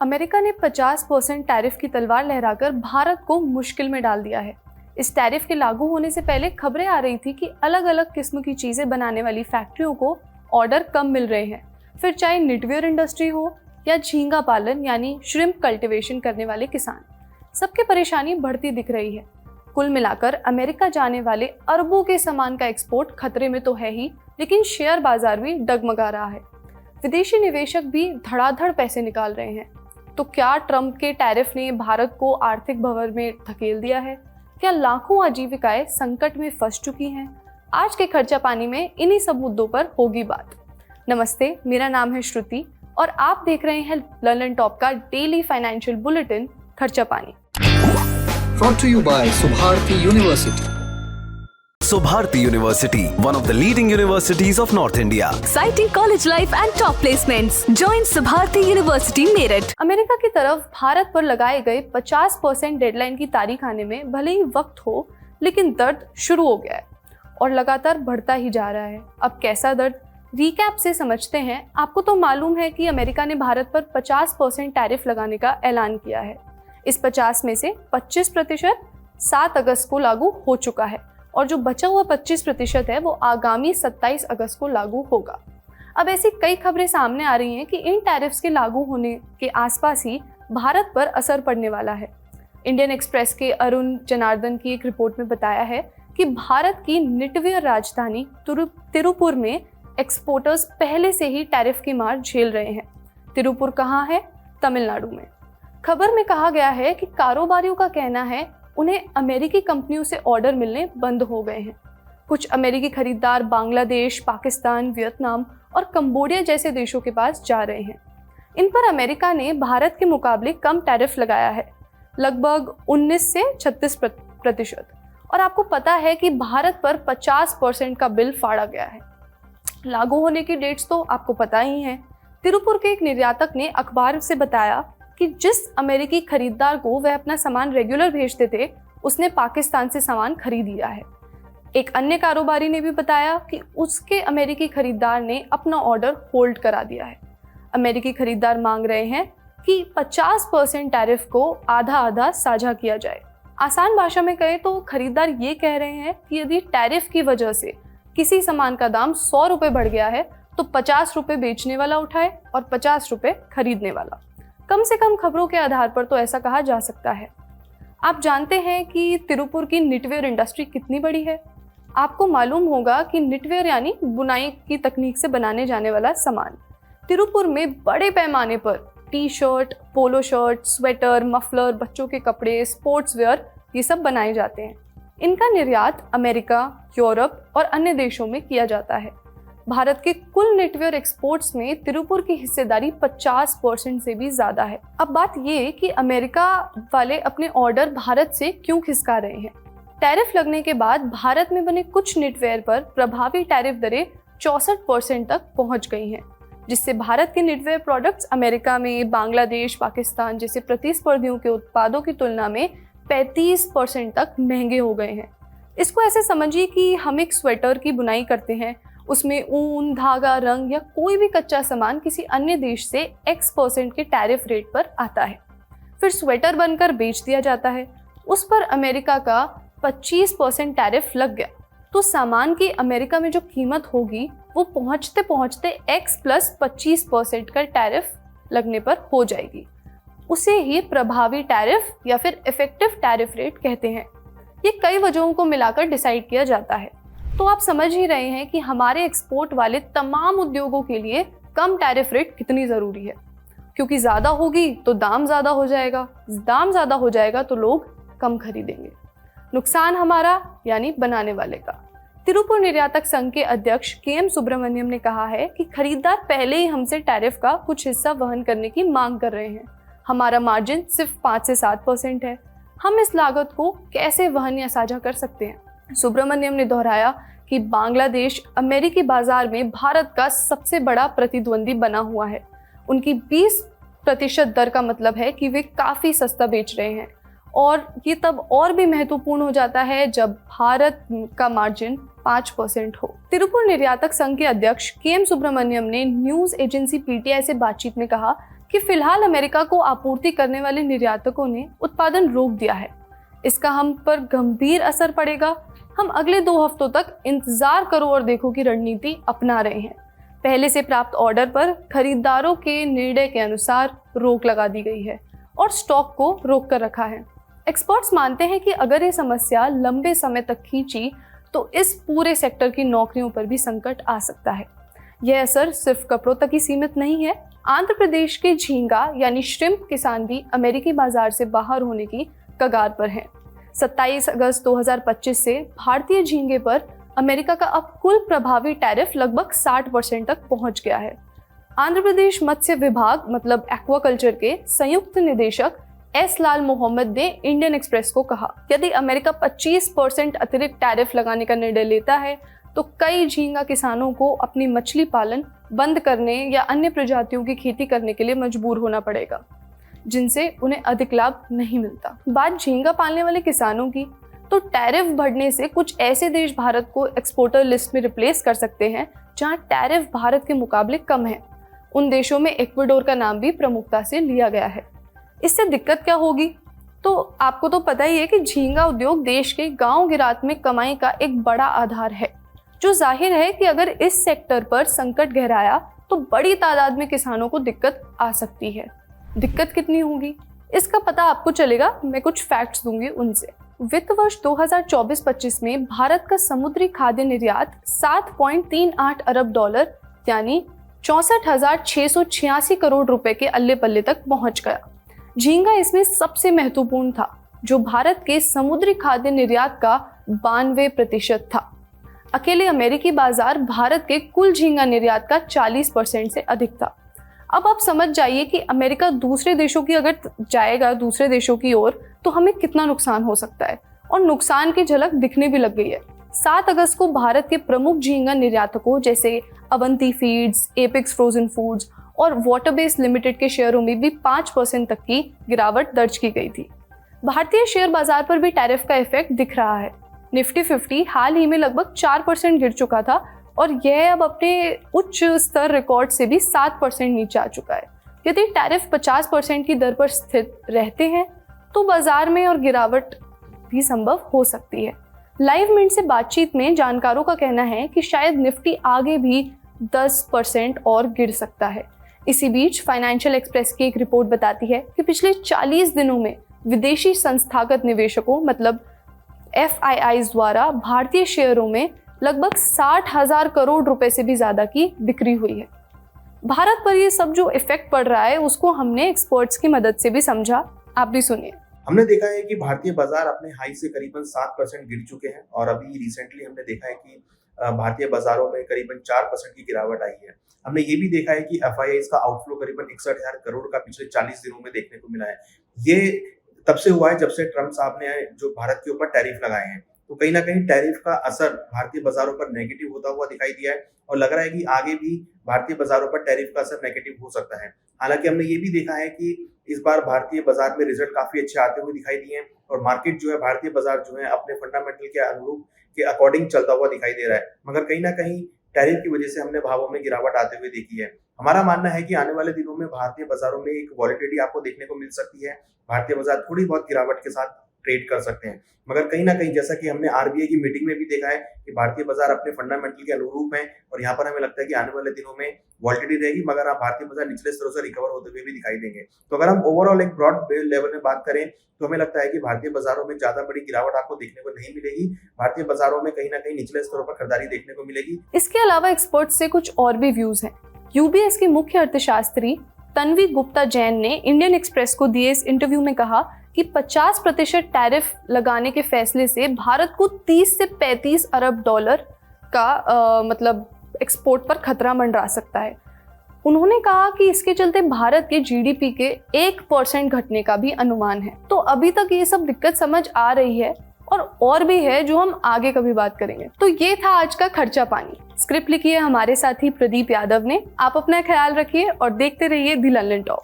America ने 50% tariff की तलवार लहराकर भारत को मुश्किल में डाल दिया है। इस टैरिफ के लागू होने से पहले खबरें आ रही थी कि अलग अलग किस्म की चीजें बनाने वाली फैक्ट्रियों को ऑर्डर कम मिल रहे हैं, फिर चाहे निटवेयर इंडस्ट्री हो या झींगा पालन यानी श्रिम्प कल्टीवेशन करने वाले किसान, सबकी परेशानी बढ़ती दिख रही है। कुल मिलाकर अमेरिका जाने वाले अरबों के सामान का एक्सपोर्ट खतरे में तो है ही, लेकिन शेयर बाजार भी डगमगा रहा है। विदेशी निवेशक भी धड़ाधड़ पैसे निकाल रहे हैं। तो क्या ट्रंप के टैरिफ ने भारत को आर्थिक भंवर में धकेल दिया है? क्या लाखों आजीविकाएं संकट में फंस चुकी हैं? आज के खर्चा पानी में इन्हीं सब मुद्दों पर होगी बात। नमस्ते, मेरा नाम है श्रुति और आप देख रहे हैं लंदन टॉप का डेली फाइनेंशियल बुलेटिन खर्चा पानी। Brought to you by Subharti University. Subharti University, one of the leading universities of North India. Exciting college life and top placements. Join Subharti University, Meerut. America की तरफ भारत पर लगाए गए 50% deadline की तारीख आने में भले ही वक्त हो, लेकिन दर्द शुरू हो गया है और लगातार बढ़ता ही जा रहा है। अब कैसा दर्द, रीकैप से समझते हैं। आपको तो मालूम है कि अमेरिका ने भारत पर 50% टैरिफ लगाने का ऐलान किया है। इस 50 में से 25% 7 अगस्त को लागू हो चुका है और जो बचा हुआ 25% है वो आगामी 27 अगस्त को लागू होगा। अब ऐसी कई खबरें सामने आ रही हैं कि इन टैरिफ्स के लागू होने के आसपास ही भारत पर असर पड़ने वाला है। इंडियन एक्सप्रेस के अरुण जनार्दन की एक रिपोर्ट में बताया है कि भारत की निटवेयर राजधानी तिरुपुर में एक्सपोर्टर्स पहले से ही टैरिफ की मार झेल रहे हैं। तिरुपुर कहाँ है? तमिलनाडु में। खबर में कहा गया है कि कारोबारियों का कहना है उन्हें अमेरिकी कंपनियों से ऑर्डर मिलने बंद हो गए हैं। कुछ अमेरिकी खरीदार बांग्लादेश, पाकिस्तान, वियतनाम और कंबोडिया जैसे देशों के पास जा रहे हैं। इन पर अमेरिका ने भारत के मुकाबले कम टैरिफ लगाया है, लगभग 19 से 36%। और आपको पता है कि भारत पर 50% का बिल फाड़ा गया है। लागू होने की डेट्स तो आपको पता ही हैं। तिरुपुर के एक निर्यातक ने अखबार से बताया कि जिस अमेरिकी खरीदार को वह अपना सामान रेगुलर भेजते थे, उसने पाकिस्तान से सामान खरीद लिया है। एक अन्य कारोबारी ने भी बताया कि उसके अमेरिकी खरीदार ने अपना ऑर्डर होल्ड करा दिया है। अमेरिकी खरीदार मांग रहे हैं कि 50% टैरिफ को आधा आधा साझा किया जाए। आसान भाषा में कहें तो खरीदार ये कह रहे हैं कि यदि टैरिफ की वजह से किसी सामान का दाम 100 रुपये बढ़ गया है तो 50 रुपये बेचने वाला उठाए और 50 रुपये खरीदने वाला। कम से कम खबरों के आधार पर तो ऐसा कहा जा सकता है। आप जानते हैं कि तिरुपुर की निटवेयर इंडस्ट्री कितनी बड़ी है? आपको मालूम होगा कि निटवेयर यानी बुनाई की तकनीक से बनाने जाने वाला सामान। तिरुपुर में बड़े पैमाने पर T shirt, polo shirt, sweater, muffler, बच्चों के कपड़े, स्पोर्ट्स वेयर ये सब बनाए जाते हैं। इनका निर्यात अमेरिका, यूरोप और अन्य देशों में किया जाता है। भारत के कुल निटवेयर एक्सपोर्ट्स में तिरुपुर की हिस्सेदारी 50% से भी ज़्यादा है। अब बात ये कि अमेरिका वाले अपने ऑर्डर भारत से क्यों खिसका रहे हैं। टैरिफ लगने के बाद भारत में बने कुछ निटवेयर पर प्रभावी टैरिफ दरें 64% तक पहुंच गई हैं, जिससे भारत के निटवेयर प्रोडक्ट्स अमेरिका में बांग्लादेश, पाकिस्तान जैसे प्रतिस्पर्धियों के उत्पादों की तुलना में 35% तक महंगे हो गए हैं। इसको ऐसे समझिए कि हम एक स्वेटर की बुनाई करते हैं, उसमें ऊन, धागा, रंग या कोई भी कच्चा सामान किसी अन्य देश से X% के टैरिफ रेट पर आता है, फिर स्वेटर बनकर बेच दिया जाता है। उस पर अमेरिका का 25% टैरिफ लग गया तो सामान की अमेरिका में जो कीमत होगी वो पहुंचते पहुंचते X + 25% का टैरिफ लगने पर हो जाएगी। उसे ही प्रभावी टैरिफ या फिर इफेक्टिव टैरिफ रेट कहते हैं। ये कई वजहों को मिलाकर डिसाइड किया जाता है। तो आप समझ ही रहे हैं कि हमारे एक्सपोर्ट वाले तमाम उद्योगों के लिए कम टैरिफ रेट कितनी ज़रूरी है, क्योंकि ज़्यादा होगी तो दाम ज़्यादा हो जाएगा, दाम ज़्यादा हो जाएगा तो लोग कम खरीदेंगे। नुकसान हमारा यानी बनाने वाले का। तिरुपुर निर्यातक संघ के अध्यक्ष KM सुब्रमण्यम ने कहा है कि खरीदार पहले ही हमसे टैरिफ का कुछ हिस्सा वहन करने की मांग कर रहे हैं। हमारा मार्जिन सिर्फ 5 से 7% है। हम इस लागत को कैसे वहन या साझा कर सकते हैं? सुब्रमण्यम ने दोहराया कि बांग्लादेश अमेरिकी बाजार में भारत का सबसे बड़ा प्रतिद्वंदी बना हुआ है। उनकी 20% दर का मतलब है कि वे काफ़ी सस्ता बेच रहे हैं और ये तब और भी महत्वपूर्ण हो जाता है जब भारत का मार्जिन 5% हो। तिरुपुर निर्यातक संघ के अध्यक्ष KM सुब्रमण्यम ने न्यूज़ एजेंसी PTI से बातचीत में कहा कि कि फिलहाल अमेरिका को आपूर्ति करने वाले निर्यातकों ने उत्पादन रोक दिया है। इसका हम पर गंभीर असर पड़ेगा। हम अगले 2 हफ्तों तक इंतजार करो और देखो की रणनीति अपना रहे हैं। पहले से प्राप्त ऑर्डर पर खरीदारों के निर्णय के अनुसार रोक लगा दी गई है और स्टॉक को रोक कर रखा है। एक्सपर्ट्स मानते हैं कि अगर ये समस्या लंबे समय तक खींची तो इस पूरे सेक्टर की नौकरियों पर भी संकट आ सकता है। यह असर सिर्फ कपड़ों तक ही सीमित नहीं है। आंध्र प्रदेश के झींगा यानी श्रिम्प किसान भी अमेरिकी बाजार से बाहर होने की कगार पर हैं। 27 अगस्त 2025 से भारतीय झींगे पर अमेरिका का अब कुल प्रभावी टैरिफ लगभग 60% तक पहुंच गया है। आंध्र प्रदेश मत्स्य विभाग मतलब एक्वाकल्चर के संयुक्त निदेशक एस लाल मोहम्मद ने इंडियन एक्सप्रेस को कहा, यदि अमेरिका 25% अतिरिक्त टैरिफ लगाने का निर्णय लेता है तो कई झींगा किसानों को अपनी मछली पालन बंद करने या अन्य प्रजातियों की खेती करने के लिए मजबूर होना पड़ेगा, जिनसे उन्हें अधिक लाभ नहीं मिलता। बात झींगा पालने वाले किसानों की, तो टैरिफ बढ़ने से कुछ ऐसे देश भारत को एक्सपोर्टर लिस्ट में रिप्लेस कर सकते हैं जहां टैरिफ भारत के मुकाबले कम है। उन देशों में इक्वाडोर का नाम भी प्रमुखता से लिया गया है। इससे दिक्कत क्या होगी? तो आपको तो पता ही है कि झींगा उद्योग देश के गांव गिरात में कमाई का एक बड़ा आधार है, जो जाहिर है कि अगर इस सेक्टर पर संकट गहराया तो बड़ी तादाद में किसानों को दिक्कत आ सकती है। दिक्कत कितनी होगी इसका पता आपको चलेगा, मैं कुछ फैक्ट्स दूंगी उनसे। वित्त वर्ष 2024-25 में भारत का समुद्री खाद्य निर्यात 7.38 अरब डॉलर यानी 64,686 करोड़ रुपए के अल्ले पल्ले तक पहुंच गया। झींगा इसमें सबसे महत्वपूर्ण था, जो भारत के समुद्री खाद्य निर्यात का 92% था। अकेले अमेरिकी बाजार भारत के कुल झींगा निर्यात का 40% से अधिक था। अब आप समझ जाइए कि अमेरिका दूसरे देशों की अगर जाएगा दूसरे देशों की ओर तो हमें कितना नुकसान हो सकता है, और नुकसान की झलक दिखने भी लग गई है। 7 अगस्त को भारत के प्रमुख झींगा निर्यातकों जैसे Avanti feeds, Apex frozen foods और वाटरबेस लिमिटेड के शेयरों में भी 5% तक की गिरावट दर्ज की गई थी। भारतीय शेयर बाजार पर भी टैरिफ का इफेक्ट दिख रहा है। निफ्टी 50 हाल ही में लगभग 4% गिर चुका था और यह अब अपने उच्च स्तर रिकॉर्ड से भी 7% नीचे आ चुका है। यदि टैरिफ 50% की दर पर स्थित रहते हैं तो बाजार में और गिरावट भी संभव हो सकती है। लाइव मिंट से बातचीत में जानकारों का कहना है कि शायद निफ्टी आगे भी 10% और गिर सकता है। इसी बीच फाइनेंशियल एक्सप्रेस की एक रिपोर्ट बताती है कि पिछले 40 दिनों में विदेशी संस्थागत निवेशकों मतलब FIIs द्वारा भारतीय शेयरों में लगभग 60,000 करोड़ रुपए से भी ज्यादा की बिक्री हुई है। भारत पर ये सब जो इफेक्ट पड़ रहा है उसको हमने एक्सपर्ट्स की मदद से भी समझा, आप भी सुनिए। हमने देखा है कि भारतीय बाजार अपने हाई से करीबन 7% गिर चुके हैं और अभी रिसेंटली हमने देखा है कि भारतीय बाजारों में करीबन 4% की गिरावट आई है। हमने ये भी देखा है कि FIIs का आउटफ्लो करीबन 61,000 करोड़ का पिछले 40 दिनों में देखने को मिला है। ये तब से हुआ है जब से ट्रम्प साहब ने जो भारत के ऊपर टैरिफ लगाए हैं, तो कहीं ना कहीं टैरिफ का असर भारतीय बाजारों पर नेगेटिव होता हुआ दिखाई दिया है और लग रहा है कि आगे भी भारतीय बाजारों पर टैरिफ का असर नेगेटिव हो सकता है। हालांकि हमने ये भी देखा है कि इस बार भारतीय बाजार में रिजल्ट काफी अच्छे आते हुए दिखाई दिए हैं और मार्केट जो है भारतीय बाजार जो है अपने फंडामेंटल के अनुरूप के अकॉर्डिंग चलता हुआ दिखाई दे रहा है, मगर कहीं ना कहीं टैरिफ की वजह से हमने भावों में गिरावट आते हुए देखी है। हमारा मानना है कि आने वाले दिनों में भारतीय बाजारों में एक वॉलेटिलिटी आपको देखने को मिल सकती है। भारतीय बाजार थोड़ी बहुत गिरावट के साथ ट्रेड कर सकते हैं, मगर कहीं ना कहीं जैसा कि हमने RBI की मीटिंग में भी देखा है कि भारतीय बाजार अपने फंडामेंटल के अनुरूप हैं और यहाँ पर हमें लगता है कि आने वाले दिनों में वॉलेटिलिटी रहेगी, मगर आप भारतीय बाजार निचले स्तरों से रिकवर होते हुए भी दिखाई देंगे। तो अगर हम ओवरऑल एक ब्रॉड लेवल में बात करें तो हमें लगता है कि भारतीय बाजारों में ज्यादा बड़ी गिरावट आपको देखने को नहीं मिलेगी। भारतीय बाजारों में कहीं ना कहीं निचले स्तरों पर खरीदारी देखने को मिलेगी। इसके अलावा एक्सपर्ट से कुछ और भी व्यूज हैं। UBS की मुख्य अर्थशास्त्री तन्वी गुप्ता जैन ने इंडियन एक्सप्रेस को दिए इस इंटरव्यू में कहा कि 50% टैरिफ लगाने के फैसले से भारत को 30 से 35 अरब डॉलर का मतलब एक्सपोर्ट पर खतरा मंडरा सकता है। उन्होंने कहा कि इसके चलते भारत के GDP के 1% घटने का भी अनुमान है। तो अभी तक ये सब दिक्कत समझ आ रही है और भी है जो हम आगे कभी बात करेंगे। तो ये था आज का खर्चा पानी। स्क्रिप्ट लिखी है हमारे साथी प्रदीप यादव ने। आप अपना ख्याल रखिए और देखते रहिए द लंदन टॉप।